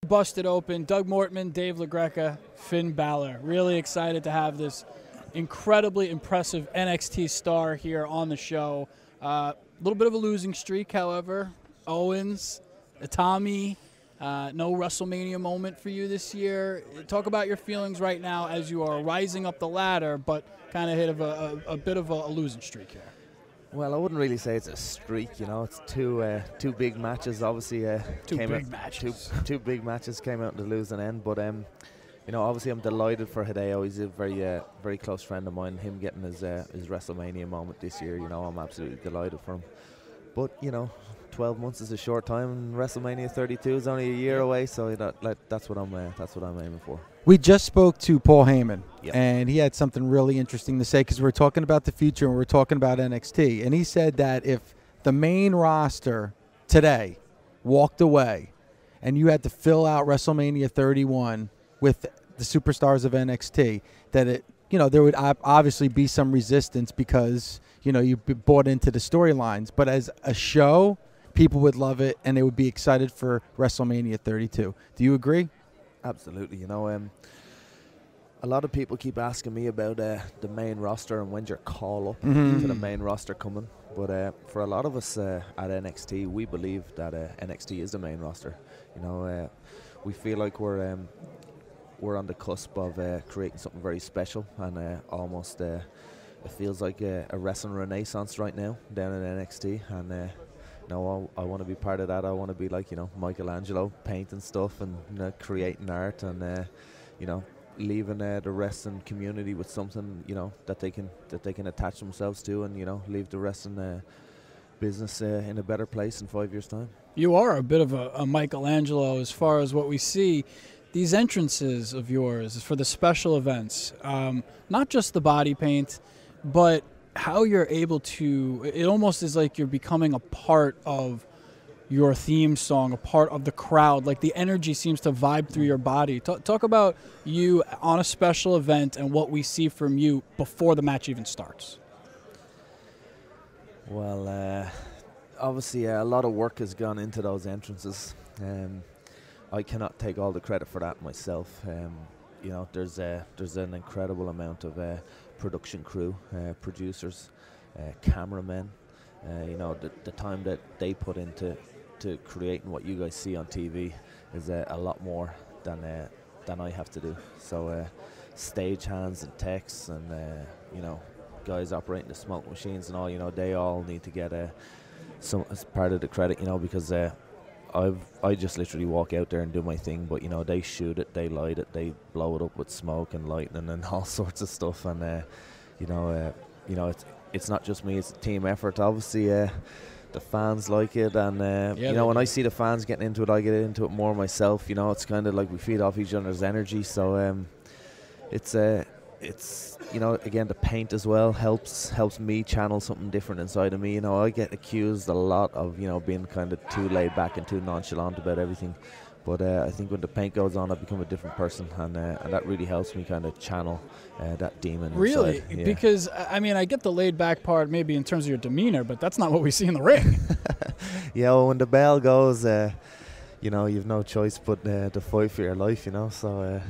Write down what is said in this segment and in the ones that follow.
Busted open. Doug Mortman, Dave LaGreca, Finn Balor. Really excited to have this incredibly impressive NXT star here on the show. A little bit of a losing streak, however. Owens, Itami, no WrestleMania moment for you this year. Talk about your feelings right now as you are rising up the ladder, but kind of hit a bit of a losing streak here. Well, I wouldn't really say it's a streak, you know. It's two big matches, obviously. Two big matches came out to lose an end, but you know, obviously I'm delighted for Hideo. He's a very close friend of mine. Him getting his WrestleMania moment this year, you know, I'm absolutely delighted for him. But you know, 12 months is a short time, and WrestleMania 32 is only a year away, so that's what I'm aiming for. We just spoke to Paul Heyman, Yep. and he had something really interesting to say because we're talking about the future and we're talking about NXT. And he said that if the main roster today walked away and you had to fill out WrestleMania 31 with the superstars of NXT, that there would obviously be some resistance because, you know, you bought into the storylines. But as a show, people would love it and they would be excited for WrestleMania 32. Do you agree? Absolutely. You know, a lot of people keep asking me about the main roster and when's your call up to the main roster coming. But for a lot of us at NXT, we believe that NXT is the main roster. You know, we feel like we're on the cusp of creating something very special, and almost it feels like a wrestling renaissance right now down in NXT. And no, I want to be part of that. I want to be like, you know, Michelangelo, painting stuff and, you know, creating art and, you know, leaving the wrestling community with something, you know, that they can attach themselves to, and, you know, leave the wrestling business in a better place in 5 years' time. You are a bit of a Michelangelo as far as what we see. These entrances of yours for the special events, not just the body paint, but how you're able to, it almost is like you're becoming a part of your theme song, a part of the crowd. Like the energy seems to vibe through your body. Talk about you on a special event and what we see from you before the match even starts. Well, obviously a lot of work has gone into those entrances. I cannot take all the credit for that myself. You know, there's an incredible amount of production crew, producers, cameramen. You know, the time that they put into creating what you guys see on TV is a lot more than I have to do. So stage hands and techs and you know, guys operating the smoke machines and all, you know, they all need to get some as part of the credit, you know, because I just literally walk out there and do my thing, but you know, they shoot it, they light it, they blow it up with smoke and lightning and all sorts of stuff, and you know, it's not just me; it's a team effort. Obviously, the fans like it, and you know, when I see the fans getting into it, I get into it more myself. You know, it's kind of like we feed off each other's energy, so it's you know, again, the paint as well helps me channel something different inside of me. You know, I get accused a lot of, you know, being kind of too laid back and too nonchalant about everything, but I think when the paint goes on, I become a different person, and that really helps me kind of channel that demon really inside. Yeah. Because I mean, I get the laid back part maybe in terms of your demeanor, but that's not what we see in the ring. Yeah, well, when the bell goes, you know, you've no choice but to fight for your life, you know, so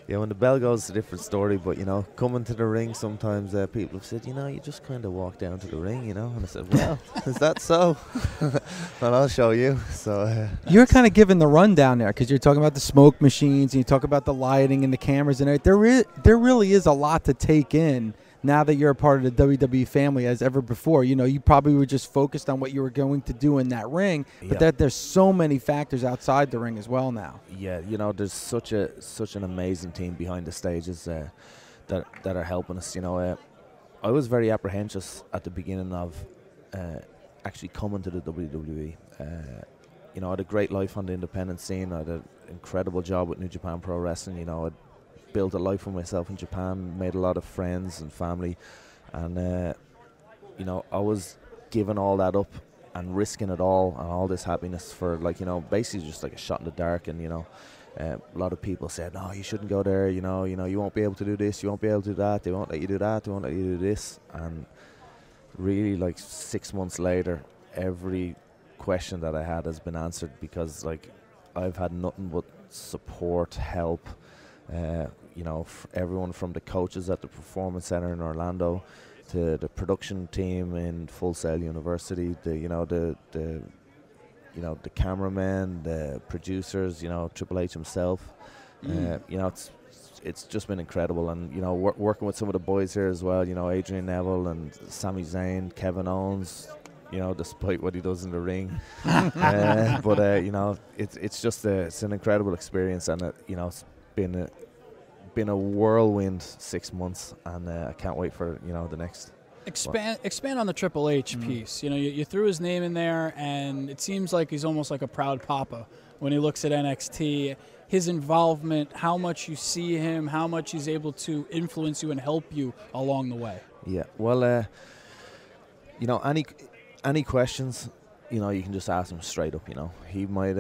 yeah, when the bell goes, it's a different story. But, you know, coming to the ring, sometimes people have said, you know, you just kind of walk down to the ring, you know. And I said, well, is that so? Well, I'll show you. So you're kind of giving the rundown there because you're talking about the smoke machines and you talk about the lighting and the cameras and everything. There really is a lot to take in now that you're a part of the WWE family as ever before. You know, you probably were just focused on what you were going to do in that ring, but there's so many factors outside the ring as well now. Yeah, you know, there's such an amazing team behind the stages that are helping us. You know, I was very apprehensive at the beginning of actually coming to the WWE. You know, I had a great life on the independent scene. I had an incredible job with New Japan Pro Wrestling. You know, I'd built a life for myself in Japan, made a lot of friends and family, and you know, I was giving all that up and risking it all and all this happiness for, like, you know, basically just like a shot in the dark. And you know, a lot of people said, no, you shouldn't go there, you know, you won't be able to do this, you won't be able to do that, they won't let you do that, they won't let you do this. And really, like 6 months later, every question that I had has been answered, because like I've had nothing but support, help. Everyone from the coaches at the Performance Center in Orlando to the production team in Full Sail University, the cameramen, the producers, Triple H himself. It's just been incredible, and working with some of the boys here as well. Adrian Neville and Sami Zayn, Kevin Owens. Despite what he does in the ring, it's an incredible experience, and it's been a whirlwind 6 months, and I can't wait for the next. Expand on the Triple H piece. You threw his name in there, and it seems like he's almost like a proud papa when he looks at NXT. His involvement, how much you see him, how much he's able to influence you and help you along the way. Yeah, well, any questions, you can just ask him straight up. He might,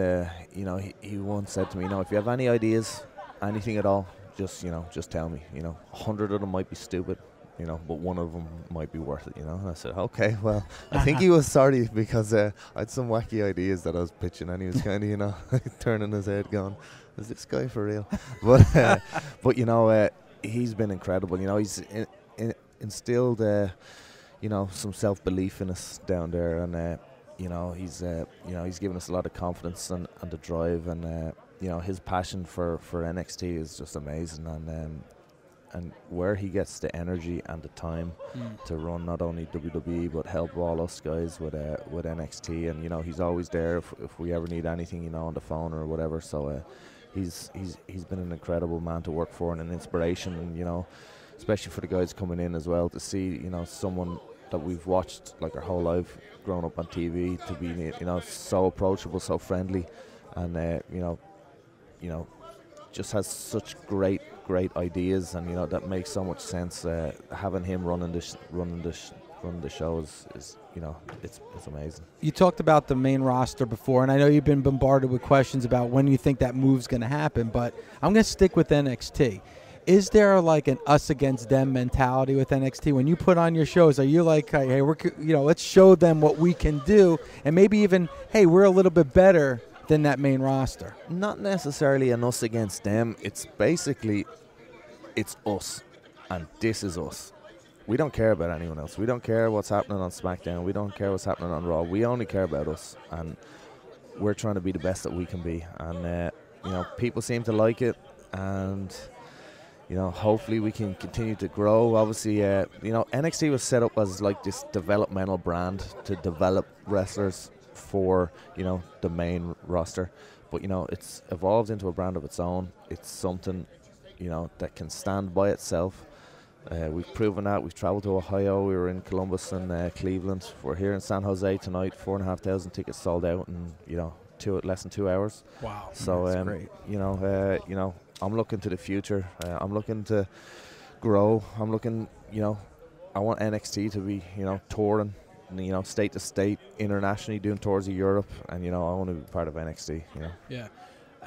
he once said to me, if you have any ideas, anything at all, just tell me. 100 of them might be stupid, but one of them might be worth it. And I said, okay, well, I think he was sorry because I had some wacky ideas that I was pitching, and he was kind of, turning his head, going, "Is this guy for real?" But he's been incredible. He's instilled, some self-belief in us down there, and he's given us a lot of confidence and the drive, and his passion for NXT is just amazing, and where he gets the energy and the time to run not only WWE but help all us guys with NXT, and he's always there if we ever need anything, on the phone or whatever. So he's been an incredible man to work for and an inspiration, and especially for the guys coming in as well, to see someone that we've watched like our whole life growing up on TV to be so approachable, so friendly, and just has such great ideas, and that makes so much sense. Having him running the show is it's amazing. You talked about the main roster before, and I know you've been bombarded with questions about when you think that move's going to happen, but I'm going to stick with NXT. Is there like an us against them mentality with NXT? When you put on your shows, are you like, hey, let's show them what we can do, and maybe even, hey, we're a little bit better than that main roster? Not necessarily an us against them. It's basically, it's us, and this is us. We don't care about anyone else. We don't care what's happening on SmackDown. We don't care what's happening on Raw. We only care about us, and we're trying to be the best that we can be. And people seem to like it, and hopefully we can continue to grow. Obviously, NXT was set up as like this developmental brand to develop wrestlers for the main roster, but it's evolved into a brand of its own. It's something that can stand by itself. We've proven that. We've traveled to Ohio. We were in Columbus and Cleveland. We're here in San Jose tonight. 4,500 tickets sold out in less than 2 hours. Wow. So that's great. I'm looking to the future. I'm looking to grow. I'm looking, I want NXT to be, touring, state to state, internationally, doing tours of Europe, and I want to be part of NXT. Yeah,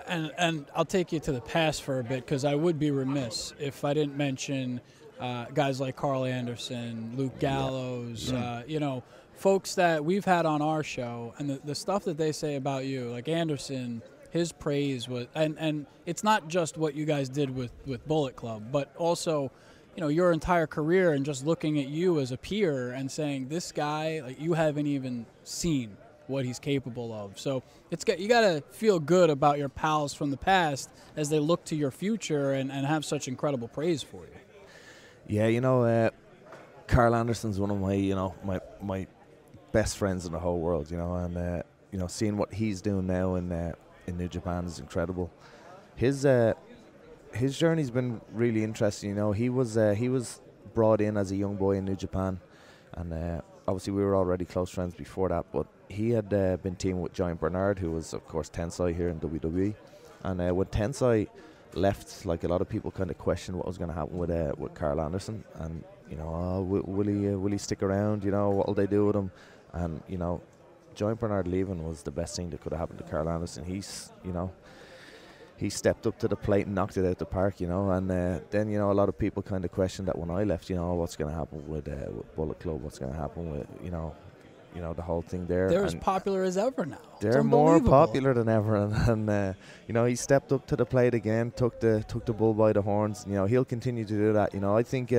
and I'll take you to the past for a bit, because I would be remiss if I didn't mention guys like Karl Anderson, Luke Gallows, folks that we've had on our show, and the stuff that they say about you, like Anderson. His praise was, and it's not just what you guys did with Bullet Club, but also, your entire career, and just looking at you as a peer and saying, this guy, like, you haven't even seen what he's capable of. So you got to feel good about your pals from the past as they look to your future and have such incredible praise for you. Yeah, Karl Anderson's one of my best friends in the whole world, and seeing what he's doing now in New Japan is incredible. His journey's been really interesting. He was brought in as a young boy in New Japan, and obviously we were already close friends before that. But he had been teaming with Giant Bernard, who was of course Tensai here in WWE. And when Tensai left, like, a lot of people kind of questioned what was going to happen with Karl Anderson, and will he stick around? What will they do with him? And Giant Bernard leaving was the best thing that could have happened to Karl Anderson. He stepped up to the plate and knocked it out the park, and then a lot of people kind of questioned that when I left, what's going to happen with Bullet Club, what's going to happen with the whole thing there. They're as popular as ever now. They're more popular than ever, and he stepped up to the plate again, took the bull by the horns. He'll continue to do that. I think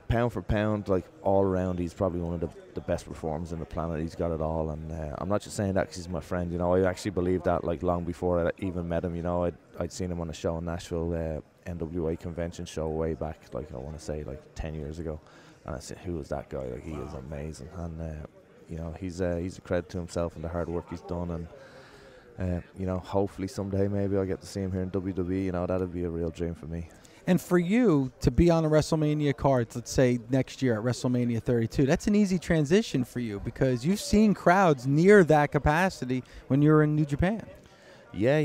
pound for pound, like all around, he's probably one of the best performers on the planet. He's got it all, and I'm not just saying that because he's my friend. I actually believed that like long before I even met him. I'd seen him on a show in Nashville, NWA convention show way back, like I want to say like 10 years ago, and I said, who is that guy? Like, he is amazing, and he's a credit to himself and the hard work he's done, and hopefully someday maybe I'll get to see him here in WWE. That'd be a real dream for me. And for you to be on the WrestleMania cards, let's say next year at WrestleMania 32, that's an easy transition for you because you've seen crowds near that capacity when you were in New Japan. Yeah,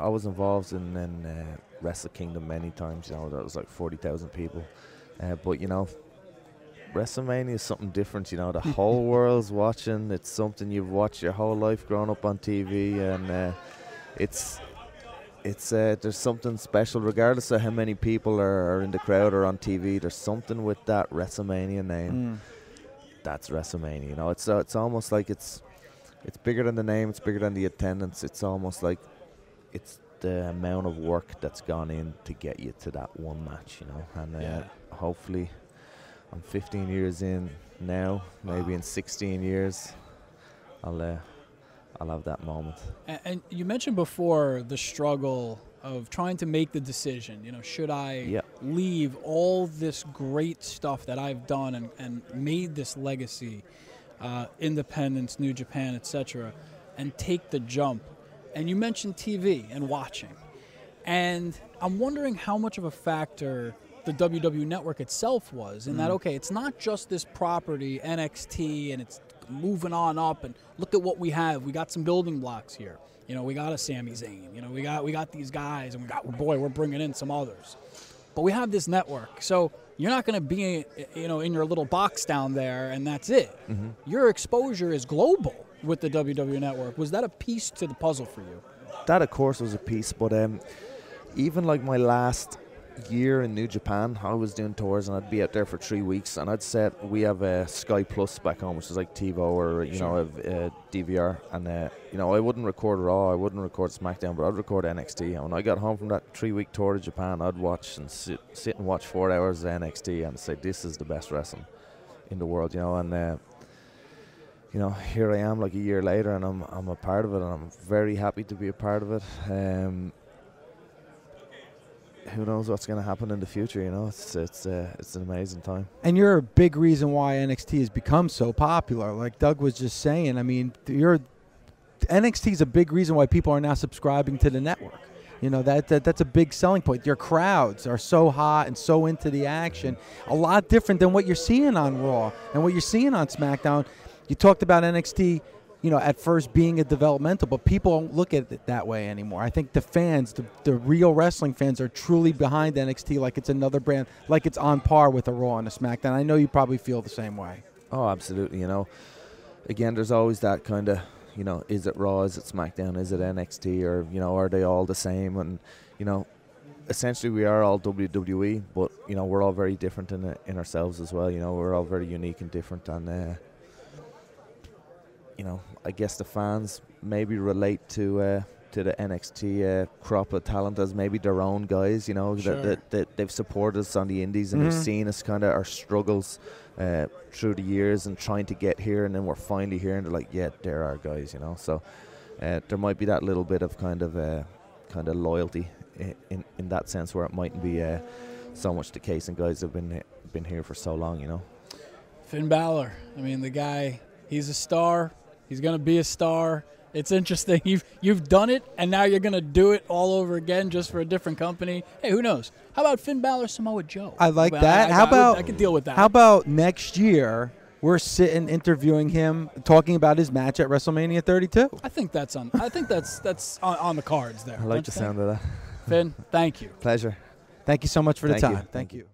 I was involved in Wrestle Kingdom many times. That was like 40,000 people. But, WrestleMania is something different. The whole world's watching. It's something you've watched your whole life growing up on TV, and it's there's something special regardless of how many people are in the crowd or on TV. There's something with that WrestleMania name. That's WrestleMania. It's almost like it's bigger than the name. It's bigger than the attendance. It's almost like it's the amount of work that's gone in to get you to that one match. And hopefully, I'm 15 years in now. Maybe in 16 years, I'll have that moment. And you mentioned before the struggle of trying to make the decision. Should I leave all this great stuff that I've done and made this legacy, Independence, New Japan, etc., and take the jump? And you mentioned TV and watching. And I'm wondering how much of a factor the WWE Network itself was in that, okay, it's not just this property, NXT, and it's moving on up, and look at what we have. We got some building blocks here. We got a Sami Zayn. We got these guys, and we're bringing in some others. But we have this network, so you're not going to be, in your little box down there, and that's it. Mm-hmm. Your exposure is global with the WWE Network. Was that a piece to the puzzle for you? That, of course, was a piece, but even like my last year in New Japan, I was doing tours and I'd be out there for 3 weeks, and I'd set, we have Sky Plus back home, which is like TiVo or DVR, and I wouldn't record Raw, I wouldn't record SmackDown, but I'd record NXT. And when I got home from that 3-week tour to Japan, I'd watch and sit and watch 4 hours of NXT and say, this is the best wrestling in the world, and here I am like a year later, and I'm a part of it, and I'm very happy to be a part of it. Who knows what's going to happen in the future? It's an amazing time. And you're a big reason why NXT has become so popular. Like Doug was just saying, I mean, NXT is a big reason why people are now subscribing to the network. That's a big selling point. Your crowds are so hot and so into the action, a lot different than what you're seeing on Raw and what you're seeing on SmackDown. You talked about NXT, at first being a developmental, but people don't look at it that way anymore. I think the fans, the real wrestling fans, are truly behind NXT like it's another brand, like it's on par with a Raw and a SmackDown. I know you probably feel the same way. Oh, absolutely. Again, there's always that kind of, is it Raw, is it SmackDown, is it NXT, or, are they all the same? And, essentially we are all WWE, but, we're all very different in ourselves as well. We're all very unique and different, and I guess the fans maybe relate to the NXT crop of talent as maybe their own guys, sure. that they've supported us on the indies, and they've seen us kind of our struggles through the years and trying to get here, and then we're finally here, and they're like, yeah, they're our guys, So there might be that little bit of kind of loyalty in that sense, where it mightn't be so much the case in guys that have been here for so long, Finn Balor, I mean, the guy, he's a star. He's going to be a star. It's interesting. You've done it, and now you're going to do it all over again just for a different company. Hey, who knows? How about Finn Balor, Samoa Joe? I like that. I can deal with that. How about next year we're sitting interviewing him, talking about his match at WrestleMania 32? I think that's on the cards there. I like the sound of that. Finn, thank you. Pleasure. Thank you so much for the time. Thank you.